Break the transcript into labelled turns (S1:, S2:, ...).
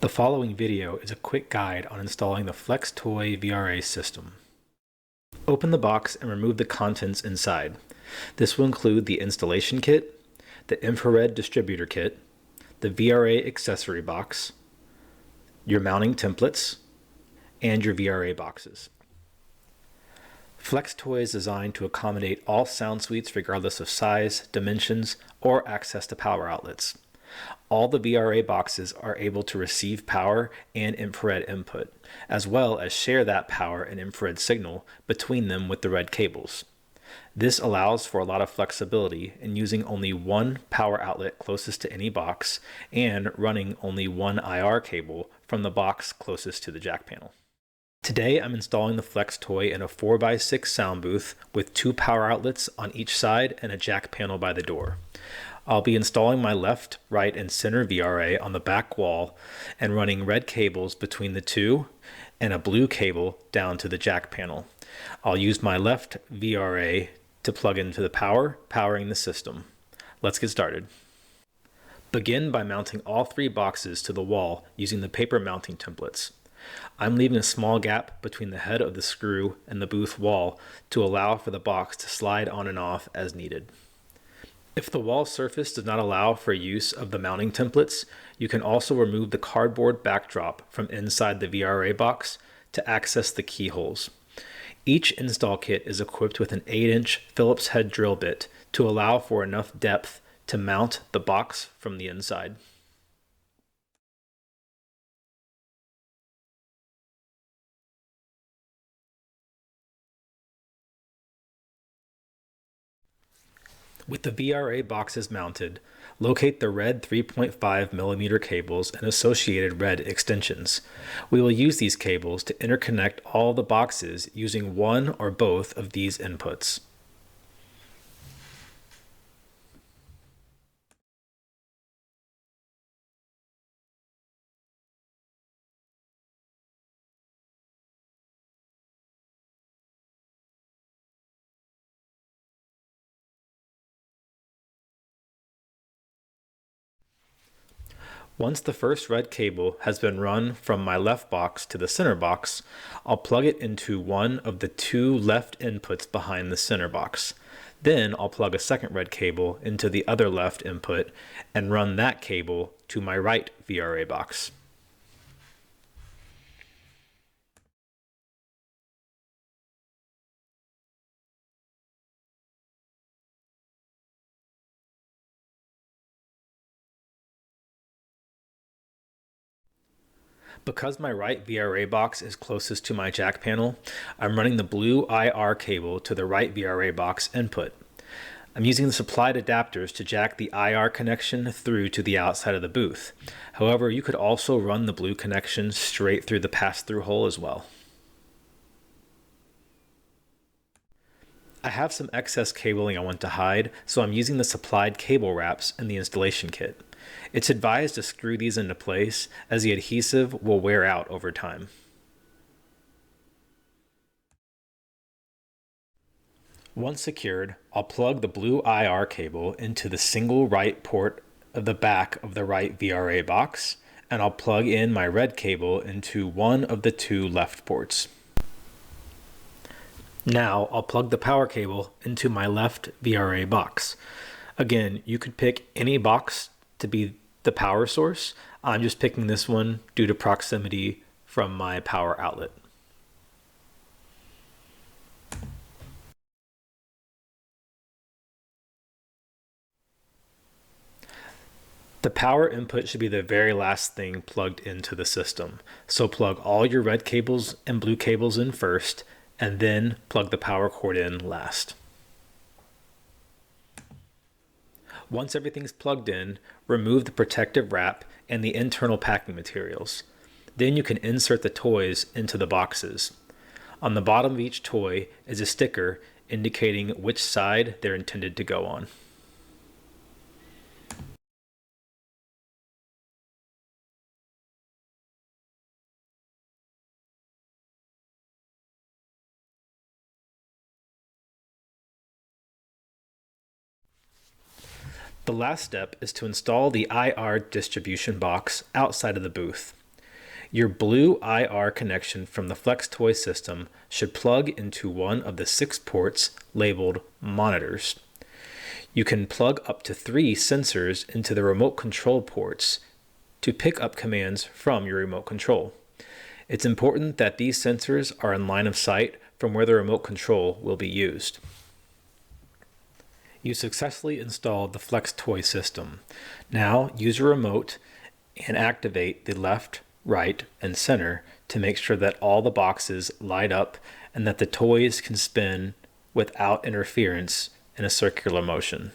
S1: The following video is a quick guide on installing the FlexToy VRA system. Open the box and remove the contents inside. This will include the installation kit, the infrared distributor kit, the VRA accessory box, your mounting templates, and your VRA boxes. FlexToy is designed to accommodate all sound suites regardless of size, dimensions, or access to power outlets. All the VRA boxes are able to receive power and infrared input, as well as share that power and infrared signal between them with the red cables. This allows for a lot of flexibility in using only one power outlet closest to any box and running only one IR cable from the box closest to the jack panel. Today I'm installing the FlexToy in a 4x6 sound booth with two power outlets on each side and a jack panel by the door. I'll be installing my left, right, and center VRA on the back wall and running red cables between the two and a blue cable down to the jack panel. I'll use my left VRA to plug into the powering the system. Let's get started. Begin by mounting all three boxes to the wall using the paper mounting templates. I'm leaving a small gap between the head of the screw and the booth wall to allow for the box to slide on and off as needed. If the wall surface does not allow for use of the mounting templates, you can also remove the cardboard backdrop from inside the VRA box to access the keyholes. Each install kit is equipped with an 8-inch Phillips head drill bit to allow for enough depth to mount the box from the inside. With the VRA boxes mounted, locate the red 3.5mm cables and associated red extensions. We will use these cables to interconnect all the boxes using one or both of these inputs. Once the first red cable has been run from my left box to the center box, I'll plug it into one of the two left inputs behind the center box. Then I'll plug a second red cable into the other left input and run that cable to my right VRA box. Because my right VRA box is closest to my jack panel, I'm running the blue IR cable to the right VRA box input. I'm using the supplied adapters to jack the IR connection through to the outside of the booth. However, you could also run the blue connection straight through the pass-through hole as well. I have some excess cabling I want to hide, so I'm using the supplied cable wraps in the installation kit. It's advised to screw these into place as the adhesive will wear out over time. Once secured, I'll plug the blue IR cable into the single right port of the back of the right VRA box, and I'll plug in my red cable into one of the two left ports. Now I'll plug the power cable into my left VRA box. Again, you could pick any box to be the power source. I'm just picking this one due to proximity from my power outlet. The power input should be the very last thing plugged into the system. So plug all your red cables and blue cables in first, and then plug the power cord in last. Once everything's plugged in, remove the protective wrap and the internal packing materials. Then you can insert the toys into the boxes. On the bottom of each toy is a sticker indicating which side they're intended to go on. The last step is to install the IR distribution box outside of the booth. Your blue IR connection from the Flex Toy system should plug into one of the 6 ports labeled monitors. You can plug up to 3 sensors into the remote control ports to pick up commands from your remote control. It's important that these sensors are in line of sight from where the remote control will be used. You successfully installed the Flex Toy system. Now use your remote and activate the left, right, and center to make sure that all the boxes light up and that the toys can spin without interference in a circular motion.